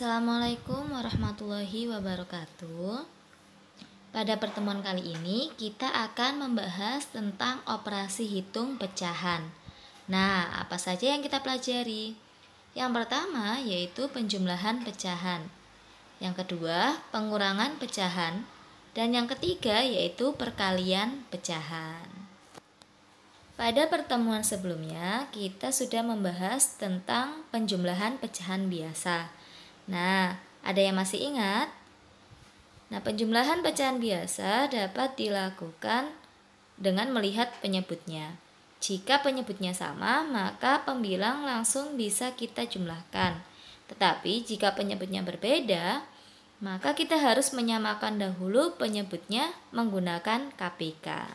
Assalamualaikum warahmatullahi wabarakatuh. Pada pertemuan kali ini kita akan membahas tentang operasi hitung pecahan. Nah, apa saja yang kita pelajari? Yang pertama yaitu penjumlahan pecahan. Yang kedua, pengurangan pecahan. Dan yang ketiga yaitu perkalian pecahan. Pada pertemuan sebelumnya kita sudah membahas tentang penjumlahan pecahan biasa. Nah, ada yang masih ingat? Nah, penjumlahan pecahan biasa dapat dilakukan dengan melihat penyebutnya. Jika penyebutnya sama, maka pembilang langsung bisa kita jumlahkan. Tetapi jika penyebutnya berbeda, maka kita harus menyamakan dahulu penyebutnya menggunakan KPK.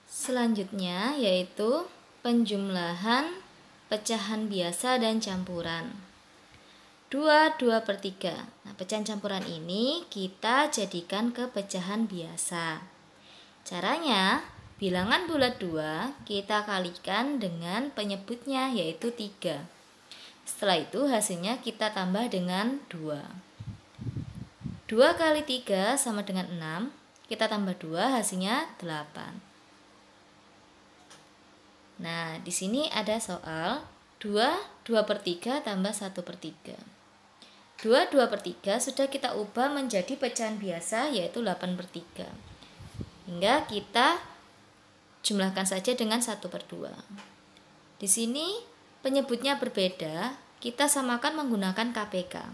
Selanjutnya yaitu penjumlahan pecahan biasa dan campuran. 2/3. Nah, pecahan campuran ini kita jadikan ke pecahan biasa. Caranya, bilangan bulat 2 kita kalikan dengan penyebutnya yaitu 3. Setelah itu hasilnya kita tambah dengan 2. 2 kali 3 sama dengan 6. Kita tambah 2 hasilnya 8. Nah, di sini ada soal 2/3 tambah 1/3. 2/3 sudah kita ubah menjadi pecahan biasa yaitu 8/3. Hingga kita jumlahkan saja dengan 1/2. Di sini penyebutnya berbeda, kita samakan menggunakan KPK.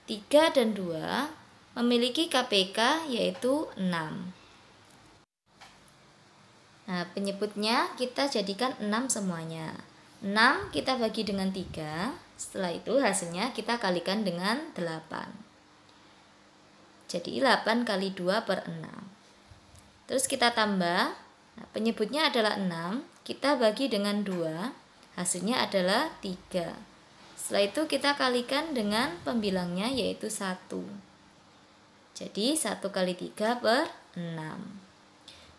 3 dan 2 memiliki KPK yaitu 6. Nah, penyebutnya kita jadikan 6 semuanya. 6 kita bagi dengan 3. Setelah itu hasilnya kita kalikan dengan 8. Jadi 8 kali 2/6. Terus kita tambah. Nah, penyebutnya adalah 6. Kita bagi dengan 2. Hasilnya adalah 3. Setelah itu kita kalikan dengan pembilangnya yaitu 1. Jadi 1 kali 3/6.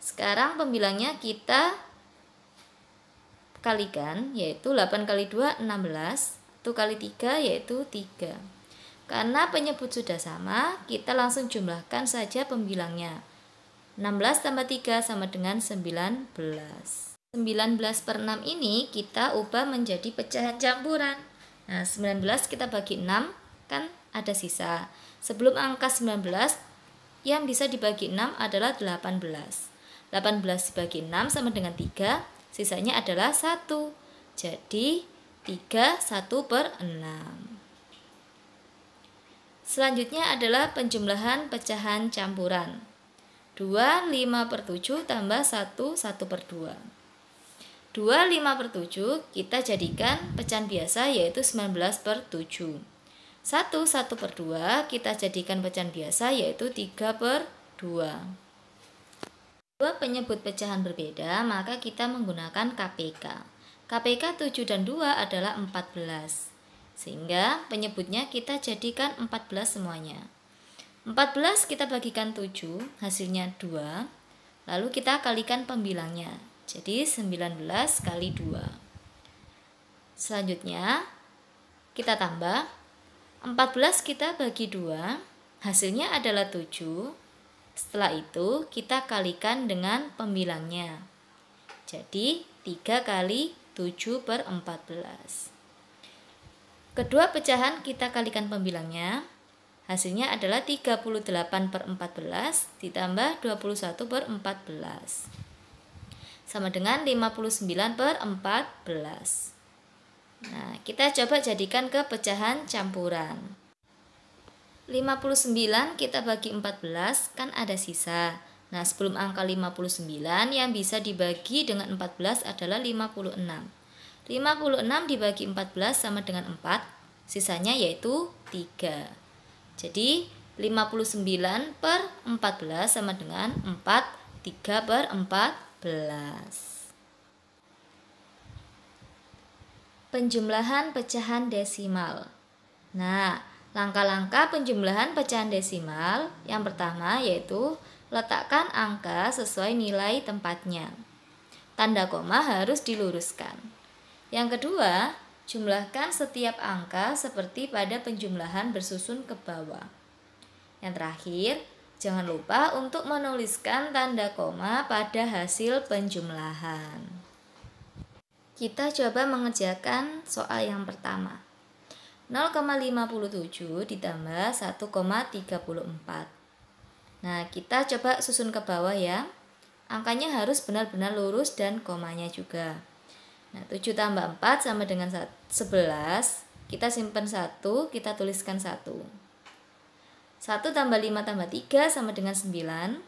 Sekarang pembilangnya kita kalikan yaitu 8 kali 2 16, 1 kali 3 yaitu 3. Karena penyebut sudah sama, kita langsung jumlahkan saja pembilangnya. 16 tambah 3 sama dengan 19. 19/6 ini kita ubah menjadi pecahan campuran. Nah, 19 kita bagi 6 kan ada sisa. Sebelum angka 19 yang bisa dibagi 6 adalah 18. 18 dibagi 6 sama dengan 3, sisanya adalah 1. Jadi 3 1/6. Selanjutnya adalah penjumlahan pecahan campuran. 2 5/7 tambah 1 1/2. 2 5/7 kita jadikan pecahan biasa yaitu 19/7. 1 1/2 kita jadikan pecahan biasa yaitu 3/2. Dua penyebut pecahan berbeda, maka kita menggunakan KPK. KPK 7 dan 2 adalah 14. Sehingga penyebutnya kita jadikan 14 semuanya. 14 kita bagikan 7, hasilnya 2. Lalu kita kalikan pembilangnya. Jadi 19 kali 2. Selanjutnya kita tambah. 14 kita bagi 2, hasilnya adalah 7. Setelah itu kita kalikan dengan pembilangnya. Jadi 3 kali 7/14. Kedua pecahan kita kalikan pembilangnya. Hasilnya adalah 38/14 ditambah 21/14. Sama dengan 59/14. Nah, kita coba jadikan ke pecahan campuran. 59 kita bagi 14 kan ada sisa. Nah, sebelum angka 59 yang bisa dibagi dengan 14 adalah 56. 56 dibagi 14 sama dengan 4, sisanya yaitu 3. Jadi 59/14 sama dengan 4, 3/14. Penjumlahan pecahan desimal. Nah, langkah-langkah penjumlahan pecahan desimal yang pertama yaitu letakkan angka sesuai nilai tempatnya. Tanda koma harus diluruskan. Yang kedua, Jumlahkan setiap angka seperti pada penjumlahan bersusun ke bawah. Yang terakhir, jangan lupa untuk menuliskan tanda koma pada hasil penjumlahan. Kita coba mengerjakan soal yang pertama. 0,57 ditambah 1,34. Nah, kita coba susun ke bawah ya. Angkanya harus benar-benar lurus dan komanya juga. Nah, 7 tambah 4 sama dengan 11. Kita simpan 1, kita tuliskan 1. 1 tambah 5 tambah 3 sama dengan 9.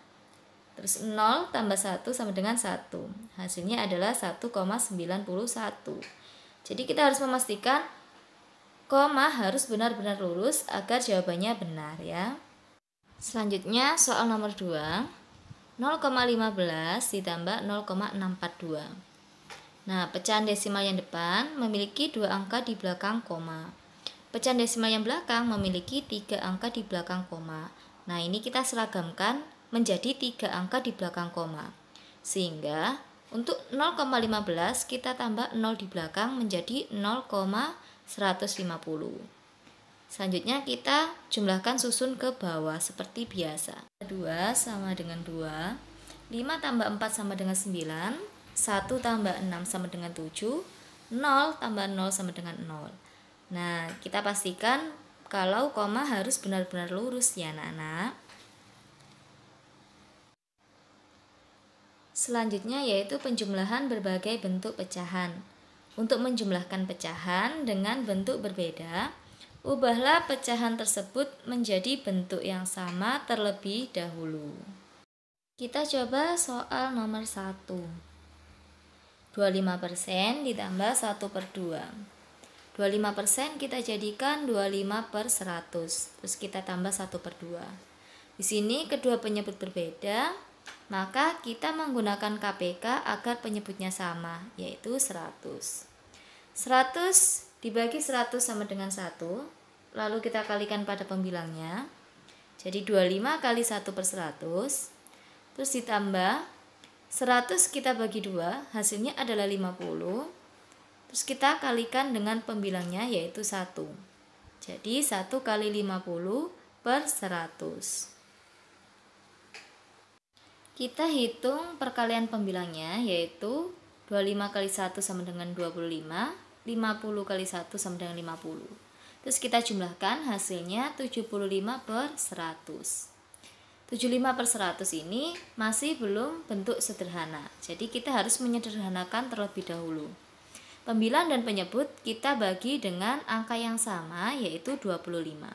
Terus 0 tambah 1 sama dengan 1. Hasilnya adalah 1,91. Jadi kita harus memastikan koma harus benar-benar lurus agar jawabannya benar ya. Selanjutnya soal nomor 2. 0,15 ditambah 0,642. Nah, pecahan desimal yang depan memiliki 2 angka di belakang koma. Pecahan desimal yang belakang memiliki 3 angka di belakang koma. Nah, ini kita seragamkan menjadi 3 angka di belakang koma. Sehingga untuk 0,15 kita tambah 0 di belakang menjadi 0,150. Selanjutnya kita jumlahkan susun ke bawah seperti biasa. 2 sama dengan 2, 5 tambah 4 sama dengan 9, 1 tambah 6 sama dengan 7, 0 tambah 0 sama dengan 0. Nah, kita pastikan kalau koma harus benar-benar lurus ya anak-anak. Selanjutnya yaitu penjumlahan berbagai bentuk pecahan. Untuk menjumlahkan pecahan dengan bentuk berbeda, ubahlah pecahan tersebut menjadi bentuk yang sama terlebih dahulu. Kita coba soal nomor 1. 25% ditambah 1/2. 25% kita jadikan 25/100. Terus kita tambah 1/2. Di sini kedua penyebut berbeda, maka kita menggunakan KPK agar penyebutnya sama, yaitu 100. 100 dibagi 100 sama dengan 1, lalu kita kalikan pada pembilangnya. Jadi 25 kali 1/100, terus ditambah 100 kita bagi 2, hasilnya adalah 50. Terus kita kalikan dengan pembilangnya yaitu 1. Jadi 1 kali 50/100. Kita hitung perkalian pembilangnya yaitu 25 kali 1 sama dengan 25, 50 kali 1 sama dengan 50. Terus kita jumlahkan hasilnya 75/100. 75/100 ini masih belum bentuk sederhana. Jadi kita harus menyederhanakan terlebih dahulu. Pembilang dan penyebut kita bagi dengan angka yang sama yaitu 25.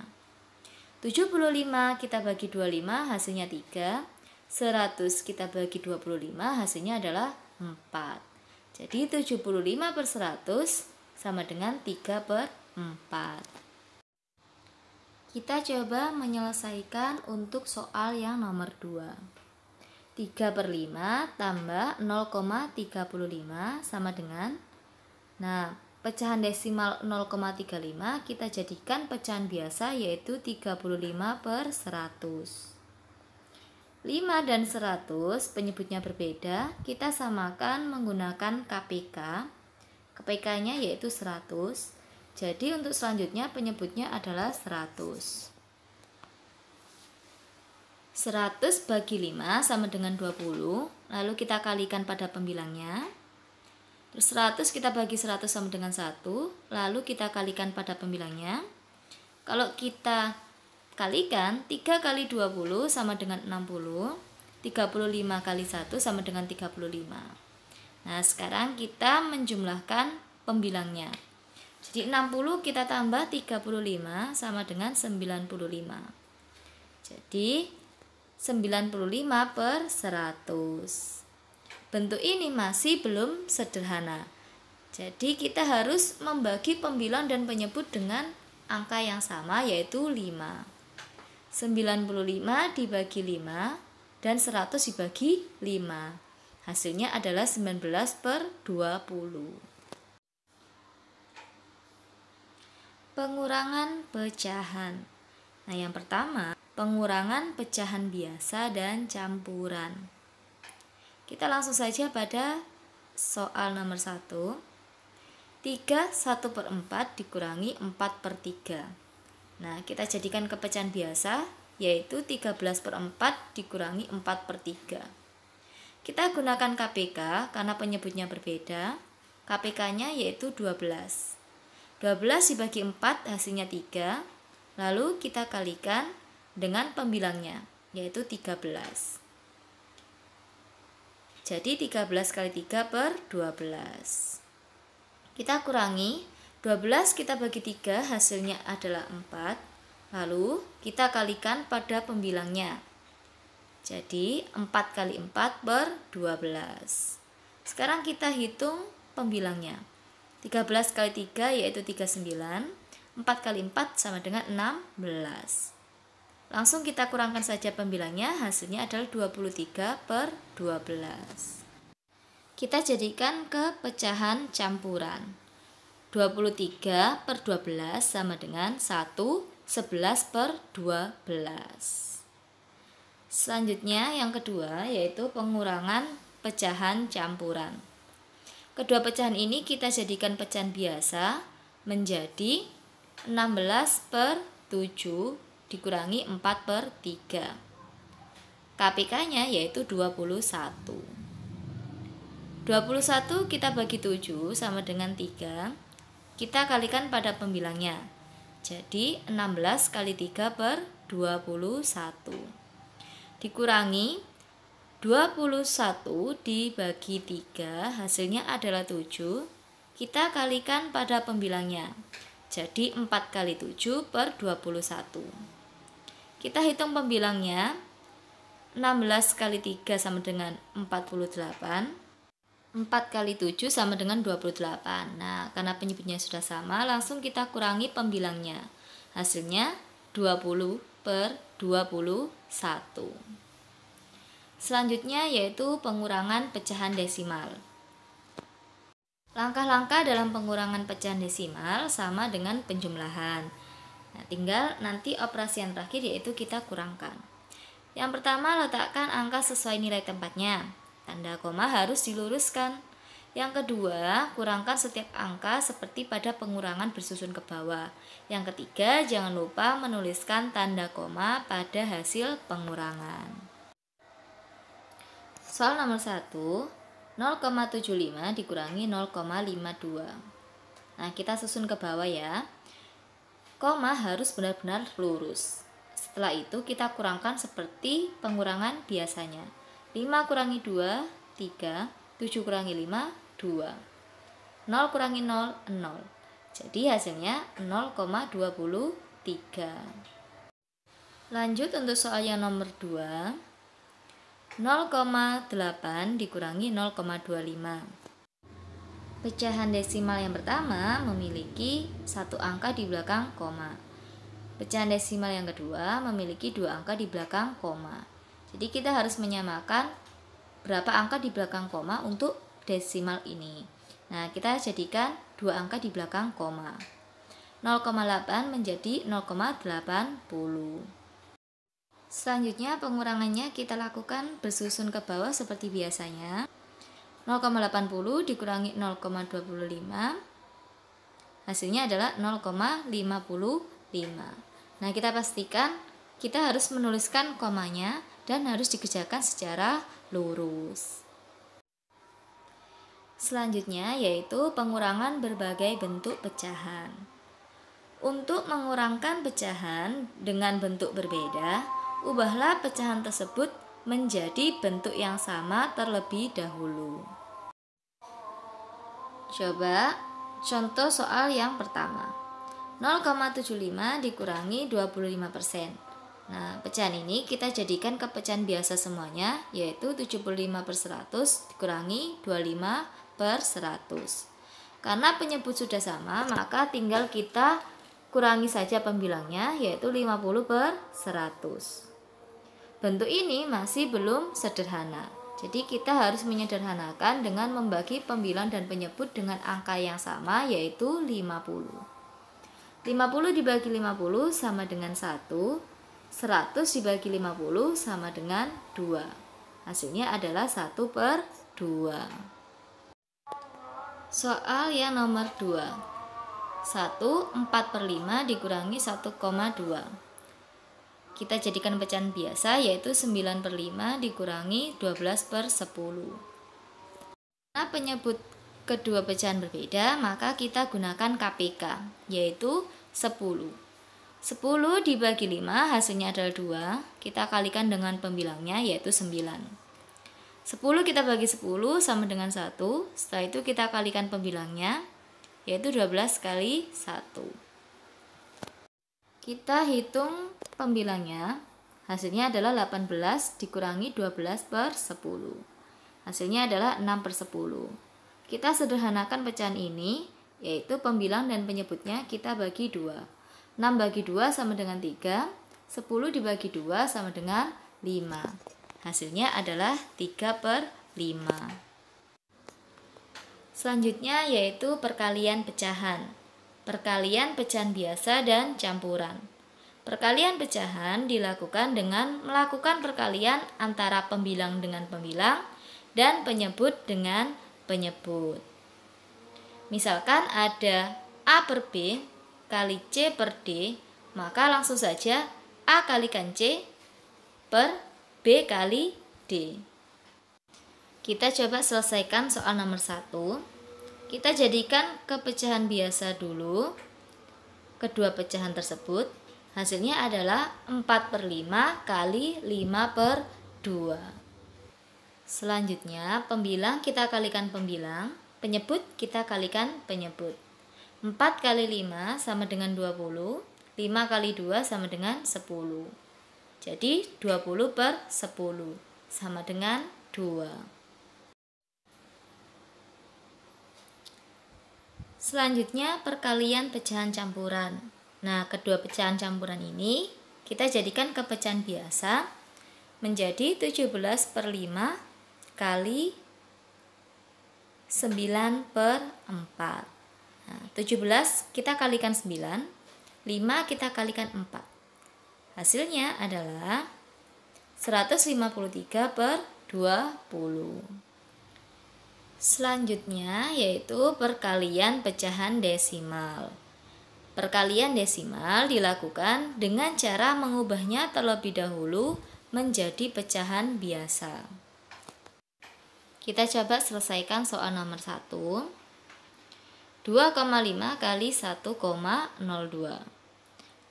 75 kita bagi 25 hasilnya 3. 100 kita bagi 25 hasilnya adalah 4. Jadi 75/100 sama dengan 3/4. Kita coba menyelesaikan untuk soal yang nomor 2. 3/5 tambah 0,35 sama dengan, nah, pecahan desimal 0,35 kita jadikan pecahan biasa yaitu 35/100. 5 dan 100 penyebutnya berbeda, kita samakan menggunakan KPK. KPK-nya yaitu 100. Jadi untuk selanjutnya penyebutnya adalah 100. 100 bagi 5 sama dengan 20, lalu kita kalikan pada pembilangnya. Terus 100 kita bagi 100 sama dengan 1, lalu kita kalikan pada pembilangnya. Kalau kita kalikan 3 kali 20 sama dengan 60, 35 kali 1 sama dengan 35. Nah, sekarang kita menjumlahkan pembilangnya. Jadi 60 kita tambah 35 sama dengan 95. Jadi 95/100. Bentuk ini masih belum sederhana. Jadi kita harus membagi pembilang dan penyebut dengan angka yang sama yaitu 5. 95 dibagi 5 dan 100 dibagi 5. Hasilnya adalah 19/20. Pengurangan pecahan. Nah, yang pertama, pengurangan pecahan biasa dan campuran. Kita langsung saja pada soal nomor 1. 3/1/4 dikurangi 4/3. Nah, kita jadikan kepecahan biasa, yaitu 13/4 dikurangi 4/3. Kita gunakan KPK karena penyebutnya berbeda. KPK-nya yaitu 12. 12 dibagi 4 hasilnya 3. Lalu kita kalikan dengan pembilangnya, yaitu 13. Jadi 13 kali 3 per 12. Kita kurangi, 12 kita bagi 3 hasilnya adalah 4. Lalu kita kalikan pada pembilangnya. Jadi 4 kali 4 per 12. Sekarang kita hitung pembilangnya. 13 kali 3 yaitu 39. 4 kali 4 sama dengan 16. Langsung kita kurangkan saja pembilangnya, hasilnya adalah 23 per 12. Kita jadikan ke pecahan campuran. 23 per 12 sama dengan 11 per 12. Selanjutnya yang kedua yaitu pengurangan pecahan campuran. Kedua pecahan ini kita jadikan pecahan biasa menjadi 16 per 7 dikurangi 4 per 3. KPK-nya yaitu 21. 21 kita bagi 7 sama dengan 3. Kita kalikan pada pembilangnya. Jadi 16 kali 3 per 21. Dikurangi 21 dibagi 3 hasilnya adalah 7. Kita kalikan pada pembilangnya. Jadi 4 kali 7 per 21. Kita hitung pembilangnya. 16 kali 3 sama dengan 48. 4 kali 7 sama dengan 28. Nah, karena penyebutnya sudah sama, langsung kita kurangi pembilangnya. Hasilnya 20 per 21. Selanjutnya yaitu pengurangan pecahan desimal. Langkah-langkah dalam pengurangan pecahan desimal sama dengan penjumlahan. Nah, tinggal nanti operasi yang terakhir yaitu kita kurangkan. Yang pertama, letakkan angka sesuai nilai tempatnya. Tanda koma harus diluruskan. Yang kedua, kurangkan setiap angka seperti pada pengurangan bersusun ke bawah. Yang ketiga, jangan lupa menuliskan tanda koma pada hasil pengurangan. Soal nomor 1, 0,75 dikurangi 0,52. Nah, kita susun ke bawah ya. Koma harus benar-benar lurus. Setelah itu kita kurangkan seperti pengurangan biasanya. 5 kurangi 2, 3. 7 kurangi 5, 2. 0 kurangi 0, 0. Jadi hasilnya 0,23. Lanjut untuk soal yang nomor 2. 0,8 dikurangi 0,25. Pecahan desimal yang pertama memiliki satu angka di belakang koma. Pecahan desimal yang kedua memiliki dua angka di belakang koma. Jadi kita harus menyamakan berapa angka di belakang koma untuk desimal ini. Nah, kita jadikan dua angka di belakang koma. 0,8 menjadi 0,80. Selanjutnya pengurangannya kita lakukan bersusun ke bawah seperti biasanya. 0,80 dikurangi 0,25. Hasilnya adalah 0,55. Nah, kita pastikan kita harus menuliskan komanya dan harus dikerjakan secara lurus. Selanjutnya yaitu pengurangan berbagai bentuk pecahan. Untuk mengurangkan pecahan dengan bentuk berbeda, ubahlah pecahan tersebut menjadi bentuk yang sama terlebih dahulu. Coba contoh soal yang pertama. 0,75 dikurangi 25%. Nah, pecahan ini kita jadikan ke pecahan biasa semuanya, yaitu 75/100 dikurangi 25/100. Karena penyebut sudah sama, maka tinggal kita kurangi saja pembilangnya, yaitu 50/100. Bentuk ini masih belum sederhana, jadi kita harus menyederhanakan dengan membagi pembilang dan penyebut dengan angka yang sama, yaitu 50. 50 dibagi 50 sama dengan 1. 100 dibagi 50 sama dengan 2. Hasilnya adalah 1/2. Soal yang nomor 2. 4/5 dikurangi 1,2. Kita jadikan pecahan biasa, yaitu 9/5 dikurangi 12/10. Karena penyebut kedua pecahan berbeda, maka kita gunakan KPK, yaitu 10. 10 dibagi 5 hasilnya adalah 2. Kita kalikan dengan pembilangnya, yaitu 9. 10 kita bagi 10 sama dengan 1. Setelah itu kita kalikan pembilangnya, yaitu 12 kali 1. Kita hitung pembilangnya, hasilnya adalah 18 dikurangi 12/10. Hasilnya adalah 6/10. Kita sederhanakan pecahan ini, yaitu pembilang dan penyebutnya kita bagi 2. 6 bagi 2 sama dengan 3, 10 dibagi 2 sama dengan 5. Hasilnya adalah 3/5. Selanjutnya yaitu perkalian pecahan. Perkalian pecahan biasa dan campuran. Perkalian pecahan dilakukan dengan melakukan perkalian antara pembilang dengan pembilang dan penyebut dengan penyebut. Misalkan ada A per B kali C per D, maka langsung saja A kalikan C per B kali D. Kita coba selesaikan soal nomor 1. Kita jadikan ke pecahan biasa dulu kedua pecahan tersebut. Hasilnya adalah 4/5 kali 5/2. Selanjutnya pembilang kita kalikan pembilang, penyebut kita kalikan penyebut. 4 kali 5 sama dengan 20, 5 kali 2 sama dengan 10. Jadi 20/10 sama dengan 2. Selanjutnya perkalian pecahan campuran. Nah, kedua pecahan campuran ini kita jadikan ke pecahan biasa menjadi 17/5 kali 9/4. Nah, 17 kita kalikan 9, 5 kita kalikan 4. Hasilnya adalah 153/20. Selanjutnya yaitu perkalian pecahan desimal. Perkalian desimal dilakukan dengan cara mengubahnya terlebih dahulu menjadi pecahan biasa. Kita coba selesaikan soal nomor 1. 2,5 kali 1,02.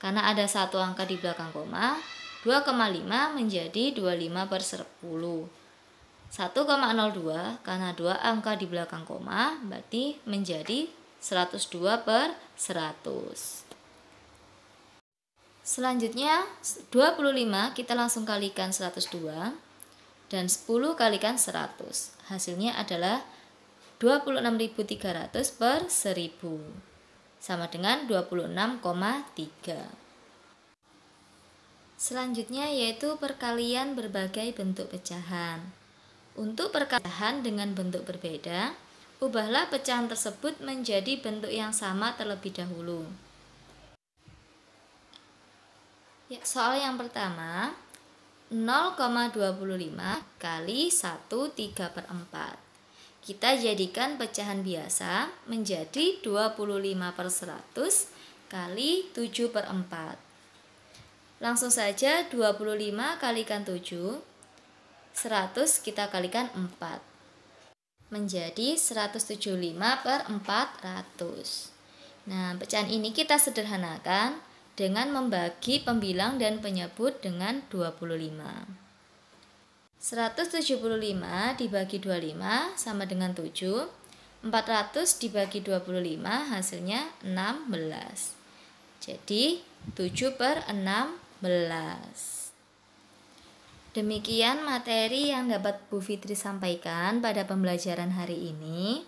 Karena ada satu angka di belakang koma, 2,5 menjadi 25/10. 1,02 karena 2 angka di belakang koma berarti menjadi 102/100. Selanjutnya 25 kita langsung kalikan 102 dan 10 kalikan 100. Hasilnya adalah 26.300/1000 sama dengan 26,3. Selanjutnya yaitu perkalian berbagai bentuk pecahan. Untuk perkalian dengan bentuk berbeda, ubahlah pecahan tersebut menjadi bentuk yang sama terlebih dahulu. Ya, soal yang pertama, 0,25 kali 1/3/4. Kita jadikan pecahan biasa menjadi 25/100 kali 7/4. Langsung saja 25 kalikan 7, 100 kita kalikan 4, menjadi 175/400. Nah, pecahan ini kita sederhanakan dengan membagi pembilang dan penyebut dengan 25. 175 dibagi 25 sama dengan 7. 400 dibagi 25 hasilnya 16. Jadi 7/16. Demikian materi yang dapat Bu Fitri sampaikan pada pembelajaran hari ini.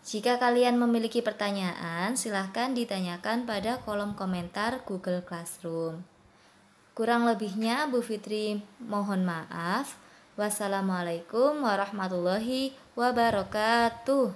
Jika kalian memiliki pertanyaan, silahkan ditanyakan pada kolom komentar Google Classroom. Kurang lebihnya Bu Fitri mohon maaf. Wassalamualaikum warahmatullahi wabarakatuh.